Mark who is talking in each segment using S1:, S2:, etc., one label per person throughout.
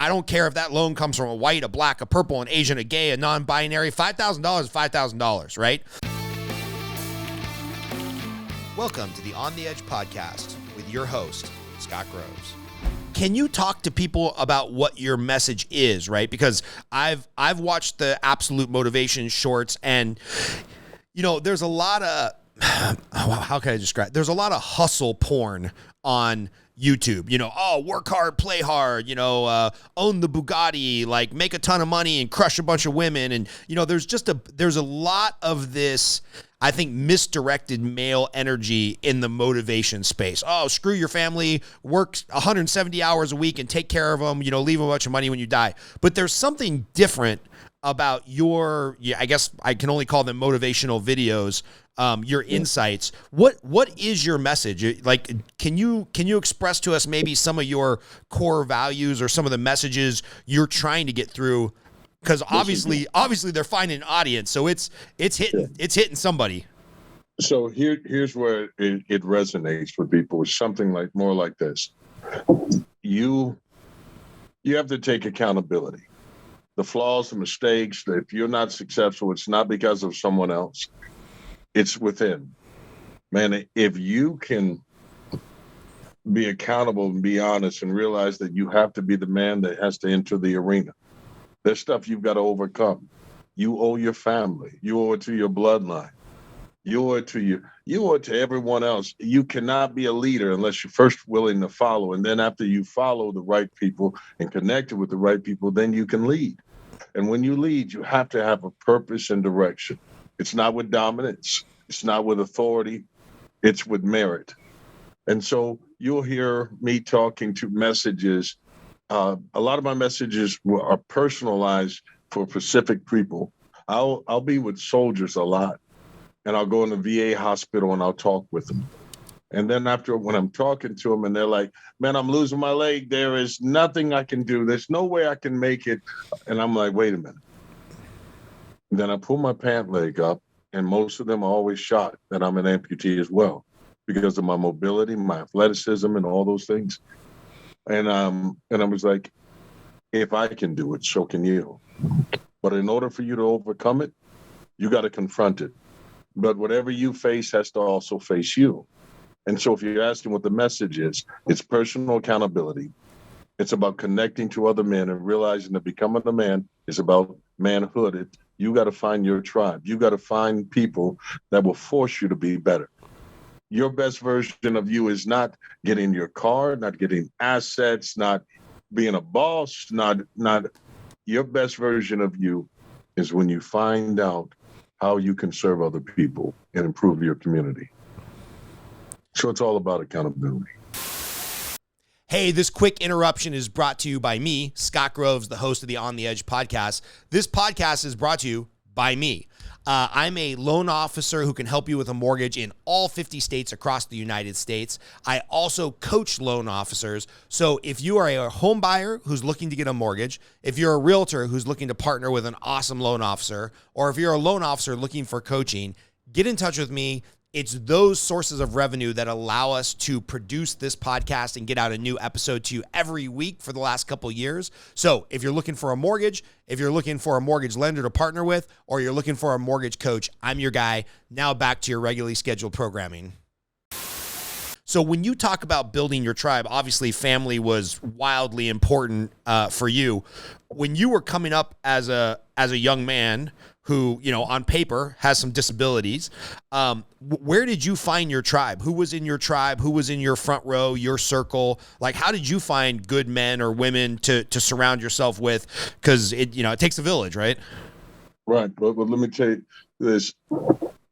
S1: I don't care if that loan comes from a white, a black, a purple, an Asian, a gay, a non-binary. $5,000 is $5,000, right? Welcome to the On the Edge podcast with your host, Scott Groves. Can you talk to people about what your message is, right? Because I've watched the Absolute Motivation shorts, and there's a lot of how can I describe? There's a lot of hustle porn on YouTube. Work hard, play hard, own the Bugatti, like make a ton of money and crush a bunch of women. And, there's a lot of this, I think, misdirected male energy in the motivation space. Oh, screw your family, work 170 hours a week and take care of them, leave them a bunch of money when you die. But there's something different about your, I guess I can only call them motivational videos, your insights. What is your message? Like, can you express to us maybe some of your core values or some of the messages you're trying to get through? Because obviously they're finding an audience, so it's hitting somebody.
S2: So here's where it resonates with people. It's something like more like this. You have to take accountability. The flaws, the mistakes, if you're not successful, it's not because of someone else. It's within. Man, if you can be accountable and be honest and realize that you have to be the man that has to enter the arena, there's stuff you've got to overcome. You owe your family. You owe it to your bloodline. You owe it to everyone else. You cannot be a leader unless you're first willing to follow. And then after you follow the right people and connected with the right people, then you can lead. And when you lead, you have to have a purpose and direction. It's not with dominance. It's not with authority. It's with merit. And so you'll hear me talking to messages. A lot of my messages are personalized for specific people. I'll be with soldiers a lot. And I'll go in the VA hospital and I'll talk with them. And then when I'm talking to them and they're like, man, I'm losing my leg. There is nothing I can do. There's no way I can make it. And I'm like, wait a minute. And then I pull my pant leg up, and most of them are always shocked that I'm an amputee as well because of my mobility, my athleticism, and all those things. And I was like, if I can do it, so can you. But in order for you to overcome it, you got to confront it. But whatever you face has to also face you. And so if you're asking what the message is, it's personal accountability. It's about connecting to other men and realizing that becoming a man is about manhood. You got to find your tribe. You got to find people that will force you to be better. Your best version of you is not getting your car, not getting assets, not being a boss, not your best version of you is when you find out how you can serve other people and improve your community. So it's all about accountability.
S1: Hey, this quick interruption is brought to you by me, Scott Groves, the host of the On the Edge podcast. This podcast is brought to you by me. I'm a loan officer who can help you with a mortgage in all 50 states across the United States. I also coach loan officers. So if you are a home buyer who's looking to get a mortgage, if you're a realtor who's looking to partner with an awesome loan officer, or if you're a loan officer looking for coaching, get in touch with me. It's those sources of revenue that allow us to produce this podcast and get out a new episode to you every week for the last couple of years. So if you're looking for a mortgage, if you're looking for a mortgage lender to partner with, or you're looking for a mortgage coach, I'm your guy. Now back to your regularly scheduled programming. So when you talk about building your tribe, obviously family was wildly important for you. When you were coming up as a young man who, on paper has some disabilities, where did you find your tribe? Who was in your tribe? Who was in your front row, your circle? Like, how did you find good men or women to surround yourself with? Because it takes a village, right?
S2: Right. But let me tell you this.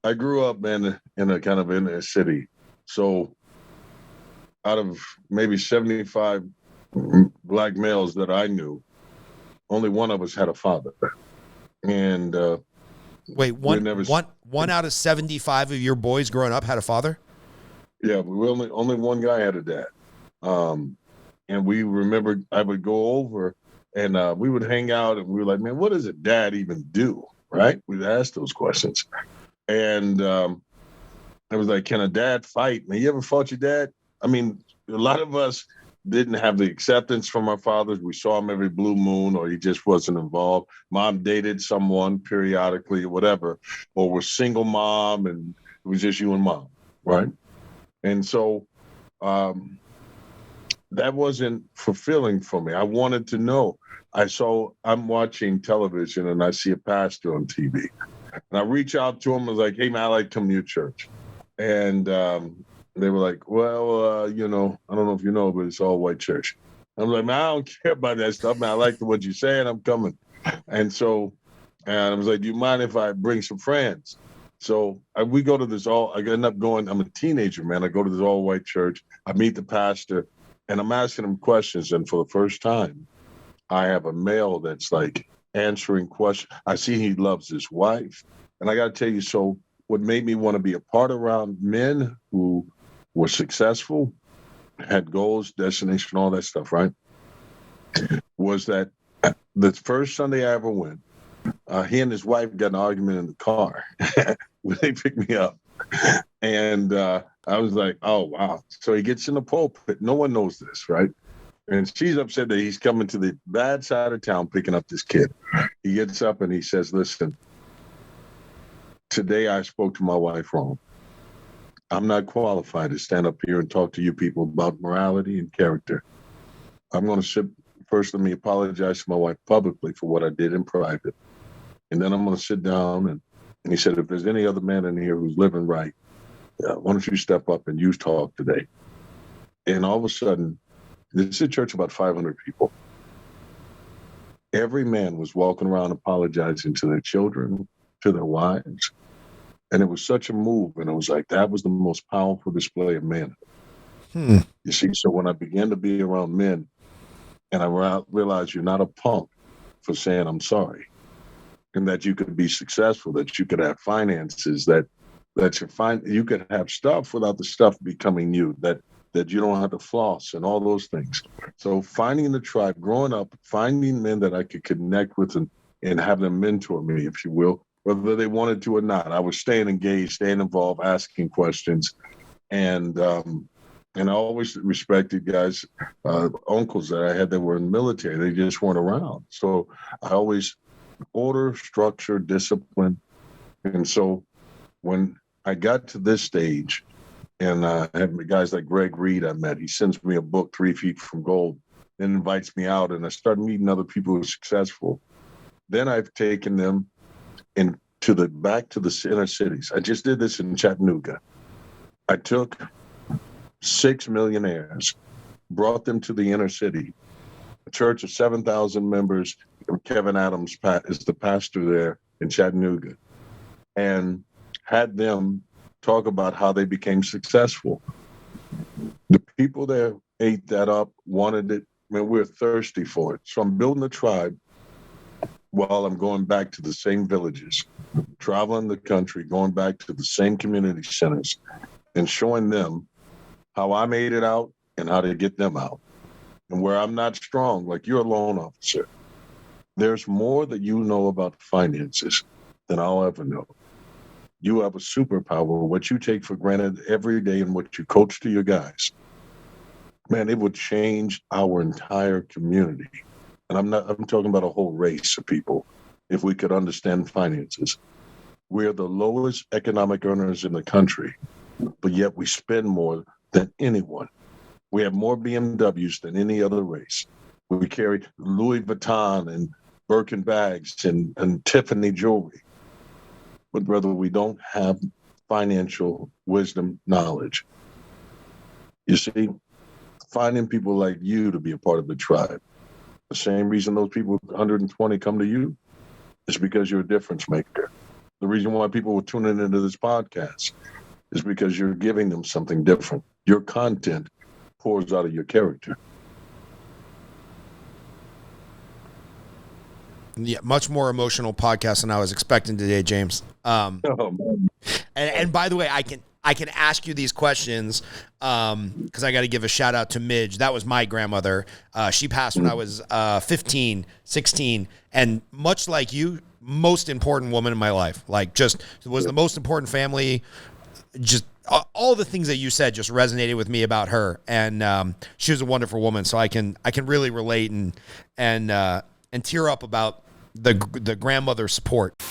S2: I grew up, man, in a city. So out of maybe 75 black males that I knew, only one of us had a father. And
S1: wait, one out of 75 of your boys growing up had a father?
S2: Yeah, only one guy had a dad. And we remember I would go over and we would hang out and we were like, man, what does a dad even do? Right? We'd ask those questions. And I was like, can a dad fight? Man, you ever fought your dad? I mean, a lot of us didn't have the acceptance from our fathers. We saw him every blue moon, or he just wasn't involved. Mom dated someone periodically or whatever, or was single mom and it was just you and mom, right? And so that wasn't fulfilling for me. I wanted to know. I'm watching television and I see a pastor on TV. And I reach out to him and was like, hey, man, I like coming to your church. And they were like, well, I don't know if you know, but it's all white church. I'm like, man, I don't care about that stuff, man. I like what you're saying. I'm coming. And I was like, do you mind if I bring some friends? So we go to this I end up going, I'm a teenager, man. I go to this all white church. I meet the pastor and I'm asking him questions. And for the first time, I have a male that's like answering questions. I see he loves his wife. And I got to tell you, so what made me want to be a part around men who were successful, had goals, destination, all that stuff, right? Was that the first Sunday I ever went, he and his wife got an argument in the car when they picked me up. And I was like, oh, wow. So he gets in the pulpit. No one knows this, right? And she's upset that he's coming to the bad side of town picking up this kid. He gets up and he says, listen, today I spoke to my wife wrong. I'm not qualified to stand up here and talk to you people about morality and character. I'm going to first, let me apologize to my wife publicly for what I did in private. And then I'm going to sit down and he said, if there's any other man in here who's living right, why don't you step up and you talk today? And all of a sudden, this is a church of about 500 people. Every man was walking around apologizing to their children, to their wives. And it was such a move. And it was like, that was the most powerful display of manhood. You see, so when I began to be around men and I realized you're not a punk for saying, I'm sorry, and that you could be successful, that you could have finances, that you could have stuff without the stuff becoming you, that you don't have to floss and all those things. So finding the tribe, growing up, finding men that I could connect with and have them mentor me, if you will, whether they wanted to or not. I was staying engaged, staying involved, asking questions. And I always respected guys, uncles that I had that were in the military. They just weren't around. So I always order, structure, discipline. And so when I got to this stage, and I had guys like Greg Reed I met, he sends me a book, 3 Feet from Gold, and invites me out, and I started meeting other people who are successful. Then I've taken them back to the inner cities. I just did this in Chattanooga. I took 6 millionaires, brought them to the inner city, a church of 7,000 members. Kevin Adams is the pastor there in Chattanooga, and had them talk about how they became successful. The people there ate that up, wanted it. Man, we're thirsty for it. So I'm building a tribe while I'm going back to the same villages, traveling the country, going back to the same community centers, and showing them how I made it out and how to get them out. And where I'm not strong, like you're a loan officer, there's more that you know about finances than I'll ever know. You have a superpower, what you take for granted every day and what you coach to your guys. Man, it would change our entire community. And I'm talking about a whole race of people, if we could understand finances. We're the lowest economic earners in the country, but yet we spend more than anyone. We have more BMWs than any other race. We carry Louis Vuitton and Birkin bags and Tiffany jewelry. But brother, we don't have financial wisdom, knowledge. You see, finding people like you to be a part of the tribe, the same reason those people with 120 come to you is because you're a difference maker. The reason why people were tuning into this podcast is because you're giving them something different. Your content pours out of your character.
S1: Yeah, much more emotional podcast than I was expecting today, James. And by the way, I can ask you these questions because I got to give a shout out to Midge. That was my grandmother. She passed when I was 15, 16, and much like you, most important woman in my life. Like, just was the most important family just all the things that you said just resonated with me about her. And she was a wonderful woman. So I can really relate and tear up about the grandmother support.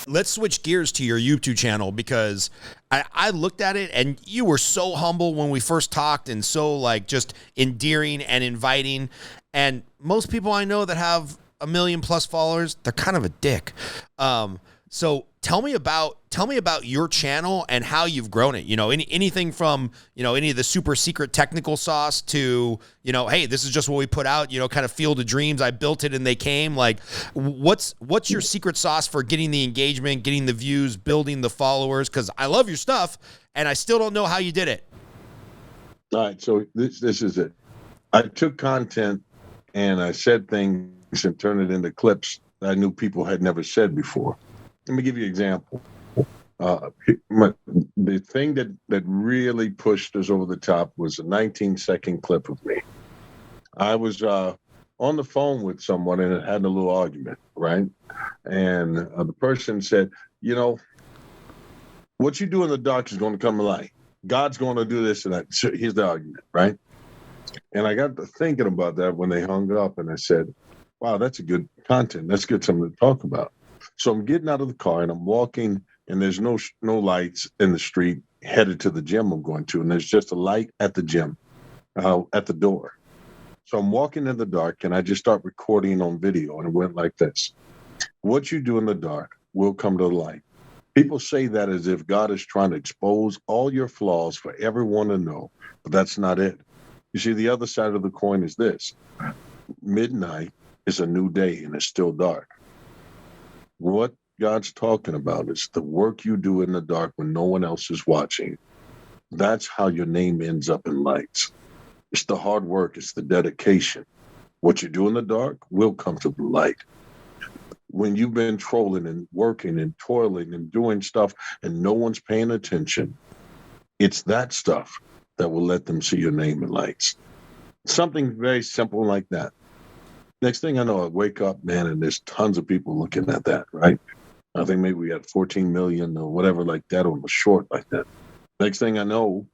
S1: Let's switch gears to your YouTube channel, because I looked at it and you were so humble when we first talked, and so like just endearing and inviting. And most people I know that have 1 million+ followers, they're kind of a dick. So tell me about your channel and how you've grown it. You know, anything from, you know, any of the super secret technical sauce to, you know, hey, this is just what we put out, you know, kind of Field of Dreams. I built it and they came. Like, what's your secret sauce for getting the engagement, getting the views, building the followers? Because I love your stuff and I still don't know how you did it.
S2: All right, so this is it. I took content and I said things and turned it into clips that I knew people had never said before. Let me give you an example. The thing that really pushed us over the top was a 19-second clip of me. I was on the phone with someone and it had a little argument, right? And the person said, you know, what you do in the dark is going to come to light. God's going to do this and that. So here's the argument, right? And I got to thinking about that when they hung up, and I said, wow, that's a good content. That's good, something to talk about. So I'm getting out of the car and I'm walking, and there's no lights in the street headed to the gym I'm going to. And there's just a light at the gym, at the door. So I'm walking in the dark and I just start recording on video, and it went like this. What you do in the dark will come to the light. People say that as if God is trying to expose all your flaws for everyone to know, but that's not it. You see, the other side of the coin is this. Midnight is a new day and it's still dark. What God's talking about is the work you do in the dark when no one else is watching. That's how your name ends up in lights. It's the hard work. It's the dedication. What you do in the dark will come to the light. When you've been trolling and working and toiling and doing stuff and no one's paying attention, it's that stuff that will let them see your name in lights. Something very simple like that. Next thing I know, I wake up, man, and there's tons of people looking at that, right? I think maybe we had 14 million or whatever like that on the short like that. Next thing I know,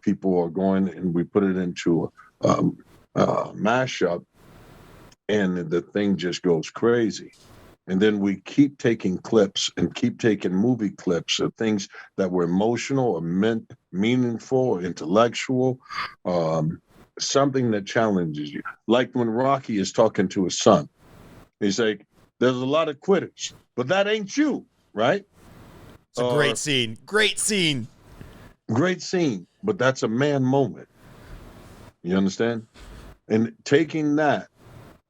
S2: people are going and we put it into a mashup, and the thing just goes crazy. And then we keep taking clips and keep taking movie clips of things that were emotional or meaningful or intellectual, something that challenges you. Like when Rocky is talking to his son, he's like, there's a lot of quitters, but that ain't you, right?
S1: It's a great scene. Great scene.
S2: Great scene, but that's a man moment. You understand? And taking that,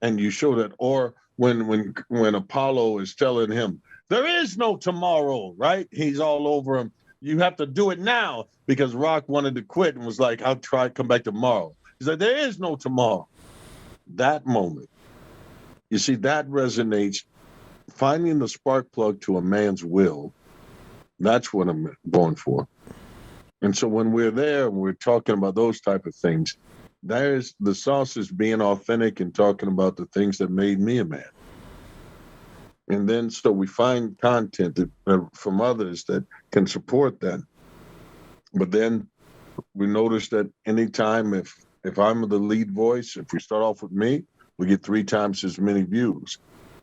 S2: and you show that, or when Apollo is telling him, there is no tomorrow, right? He's all over him. You have to do it now, because Rock wanted to quit and was like, I'll try to come back tomorrow. He's like, there is no tomorrow. That moment. You see, that resonates. Finding the spark plug to a man's will, that's what I'm going for. And so when we're there and we're talking about those type of things, there's the sauce is being authentic and talking about the things that made me a man. And then so we find content from others that can support that. But then we notice that anytime if I'm the lead voice, if we start off with me, we get 3 times as many views.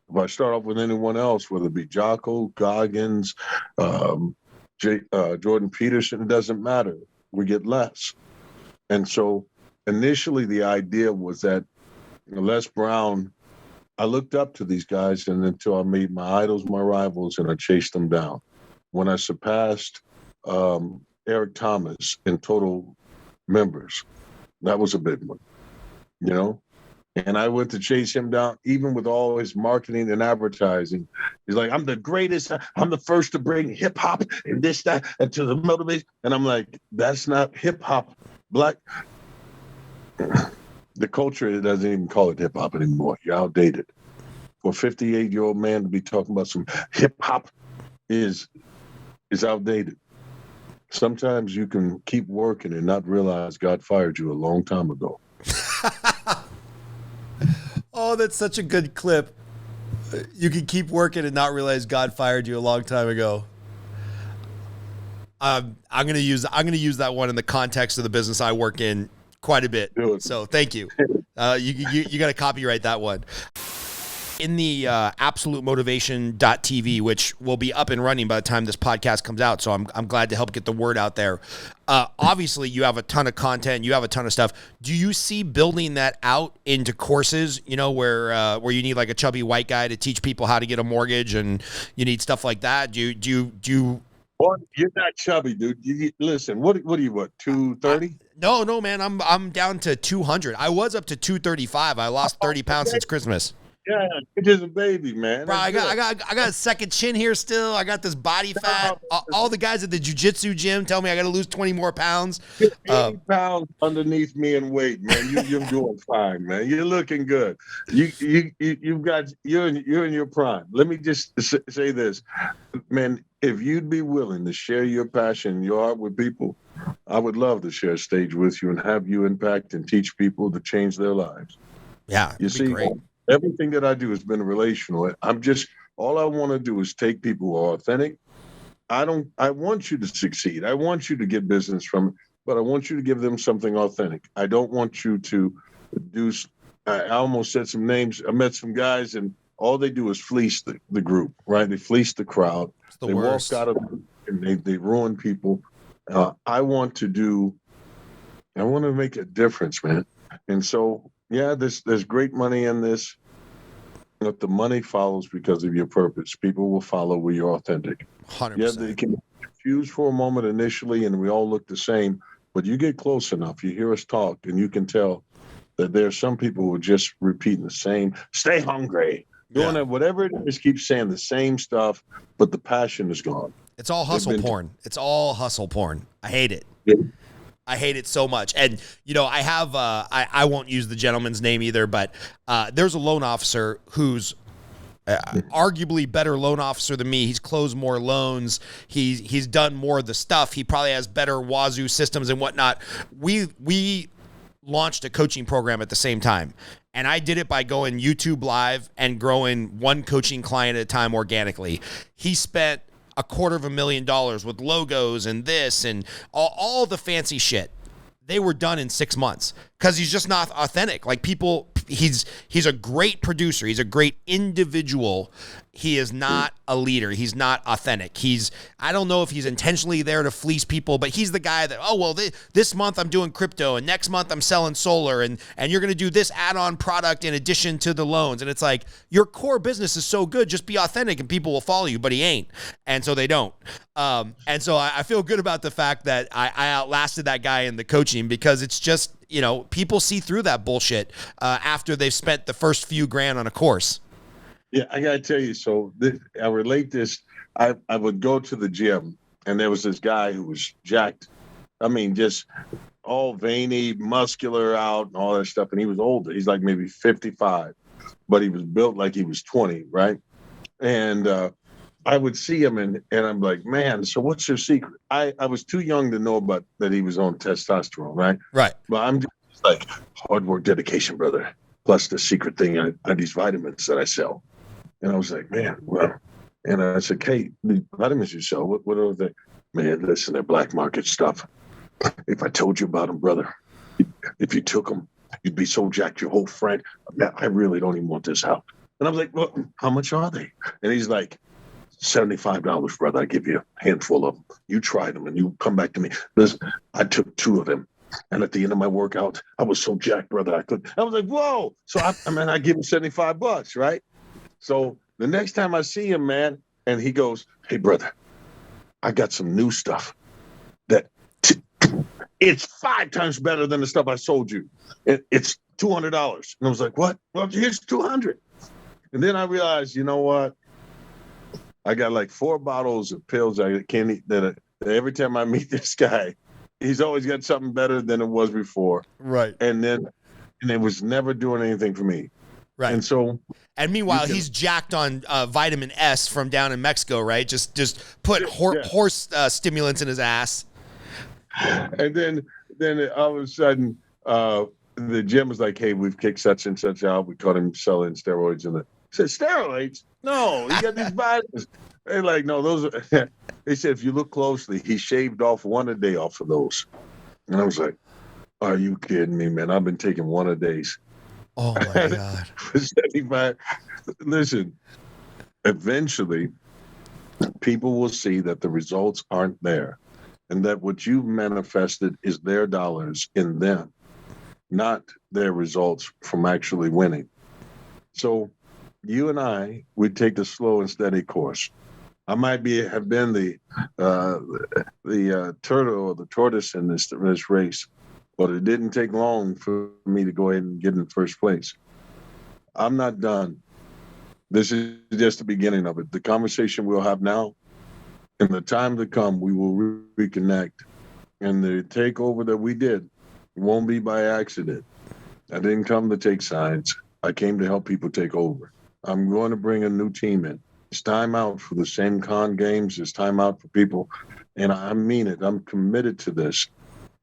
S2: If I start off with anyone else, whether it be Jocko, Goggins, Jordan Peterson, it doesn't matter. We get less. And so initially the idea was that Les Brown, I looked up to these guys, and until I made my idols my rivals and I chased them down. When I surpassed Eric Thomas in total members, that was a big one, you know? And I went to chase him down, even with all his marketing and advertising. He's like, I'm the greatest. I'm the first to bring hip hop and this, that, and to the motivation. And I'm like, that's not hip hop. Black. The culture doesn't even call it hip hop anymore. You're outdated. For a 58-year-old man to be talking about some hip hop is outdated. Sometimes you can keep working and not realize God fired you a long time ago.
S1: Oh, that's such a good clip. You can keep working and not realize God fired you a long time ago. I'm gonna use that one in the context of the business I work in quite a bit. So thank you. You got to copyright that one. In the absolutemotivation.tv, which will be up and running by the time this podcast comes out. So I'm glad to help get the word out there. Obviously, you have a ton of content. You have a ton of stuff. Do you see building that out into courses, where you need like a chubby white guy to teach people how to get a mortgage and you need stuff like that? Do you
S2: Well, you're not chubby, dude. Listen, what are you, 230?
S1: No, man. I'm down to 200. I was up to 235. I lost 30 pounds since Christmas.
S2: Yeah, you're just a baby, man.
S1: Bro, I got a second chin here still. I got this body fat. All the guys at the jiu-jitsu gym tell me I got to lose 20 more pounds.
S2: 80 pounds underneath me in weight, man. You're doing fine, man. You're looking good. You're in your prime. Let me just say this, man. If you'd be willing to share your passion, your art with people, I would love to share a stage with you and have you impact and teach people to change their lives.
S1: Yeah,
S2: you see.
S1: Great.
S2: Everything that I do has been relational. All I want to do is take people who are authentic. I want you to succeed. I want you to get business from it, but I want you to give them something authentic. I don't want you to do, I almost said some names. I met some guys and all they do is fleece the group, right? They fleece the crowd. They
S1: worst.
S2: walk out of and they ruin people. I want to make a difference, man. And so, yeah, there's great money in this. But the money follows because of your purpose. People will follow where you're authentic.
S1: 100%.
S2: Yeah, they can be confused for a moment initially, and we all look the same. But you get close enough, you hear us talk, and you can tell that there are some people who are just repeating the same. Stay hungry, doing it, whatever it is. Keep saying the same stuff, but the passion is gone.
S1: It's all hustle porn. It's all hustle porn. I hate it.
S2: Yeah.
S1: I hate it so much. And, I have, I won't use the gentleman's name either, but there's a loan officer who's arguably better loan officer than me. He's closed more loans. He's done more of the stuff. He probably has better wazoo systems and whatnot. We launched a coaching program at the same time. And I did it by going YouTube live and growing one coaching client at a time organically. He spent $250,000 with logos and this and all the fancy shit. They were done in 6 months because he's just not authentic. Like people, he's a great producer. He's a great individual. He is not a leader. He's not authentic. I don't know if he's intentionally there to fleece people, but he's the guy that, this month I'm doing crypto and next month I'm selling solar and you're going to do this add-on product in addition to the loans. And it's like, your core business is so good, just be authentic and people will follow you, but he ain't. And so they don't. And so I feel good about the fact that I outlasted that guy in the coaching because it's just, people see through that bullshit after they've spent the first few grand on a course.
S2: Yeah, I got to tell you, so I relate this. I would go to the gym, and there was this guy who was jacked. I mean, just all veiny, muscular out, and all that stuff. And he was older. He's like maybe 55, but he was built like he was 20, right? And I would see him, and I'm like, man, so what's your secret? I was too young to know about that he was on testosterone, right?
S1: Right.
S2: But I'm just like, hard work, dedication, brother. Plus the secret thing are these vitamins that I sell. And I was like, man, well, and I said, Kate, the vitamins you sell, what are they? Man, listen, they're black market stuff. If I told you about them, brother, if you took them, you'd be so jacked, your whole friend. Man, I really don't even want this out. And I was like, well, how much are they? And he's like, $75, brother. I give you a handful of them. You try them and you come back to me. Listen, I took 2 of them. And at the end of my workout, I was so jacked, brother. I was like, whoa. So I give him $75, right? So the next time I see him, man, and he goes, hey, brother, I got some new stuff that it's 5 times better than the stuff I sold you. It's $200. And I was like, what? Well, here's $200. And then I realized, you know what? I got like 4 bottles of pills I can't eat that every time I meet this guy, he's always got something better than it was before.
S1: Right.
S2: And it was never doing anything for me.
S1: Right.
S2: And so,
S1: and meanwhile, he's jacked on vitamin S from down in Mexico, right? Just put horse stimulants in his ass.
S2: And then all of a sudden, the gym was like, hey, we've kicked such and such out. We caught him selling steroids said, steroids? No, he got these vitamins. They're like, no, those are, they said, if you look closely, he shaved off one a day off of those. And I was like, are you kidding me, man? I've been taking one a days.
S1: Oh my God.
S2: For 75. Listen, eventually people will see that the results aren't there and that what you've manifested is their dollars in them, not their results from actually winning. So you and I, we take the slow and steady course. I might have been the turtle or the tortoise in this race, but it didn't take long for me to go ahead and get in first place. I'm not done. This is just the beginning of it. The conversation we'll have now, in the time to come, we will reconnect. And the takeover that we did won't be by accident. I didn't come to take sides. I came to help people take over. I'm going to bring a new team in. It's time out for the same con games. It's time out for people. And I mean it. I'm committed to this,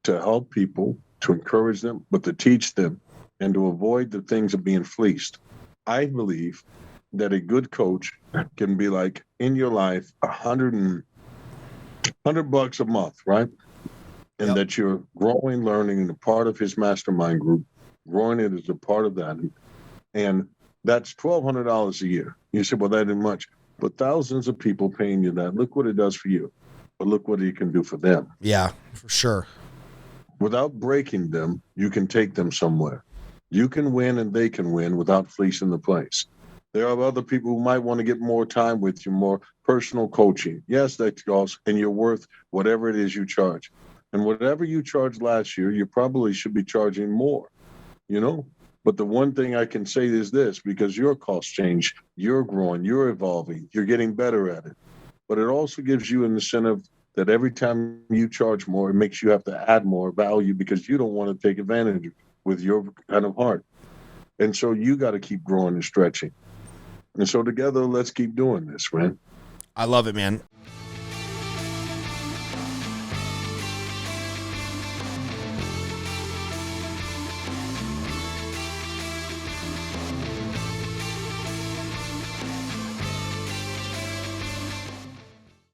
S2: to help people, to encourage them, but to teach them and to avoid the things of being fleeced. I believe that a good coach can be like, in your life, $100 a month, right? And
S1: Yep.
S2: that you're growing, learning, and a part of his mastermind group, growing it as a part of that. And that's $1,200 a year. You say, well, that isn't much. But thousands of people paying you that. Look what it does for you. But look what it can do for them.
S1: Yeah, for sure.
S2: Without breaking them, you can take them somewhere. You can win and they can win without fleecing the place. There are other people who might want to get more time with you, more personal coaching. Yes, that costs, and you're worth whatever it is you charge. And whatever you charged last year, you probably should be charging more, you know? But the one thing I can say is this, because your costs change, you're growing, you're evolving, you're getting better at it. But it also gives you an incentive that every time you charge more, it makes you have to add more value because you don't want to take advantage with your kind of heart. And so you got to keep growing and stretching. And so together, let's keep doing this, man.
S1: I love it, man.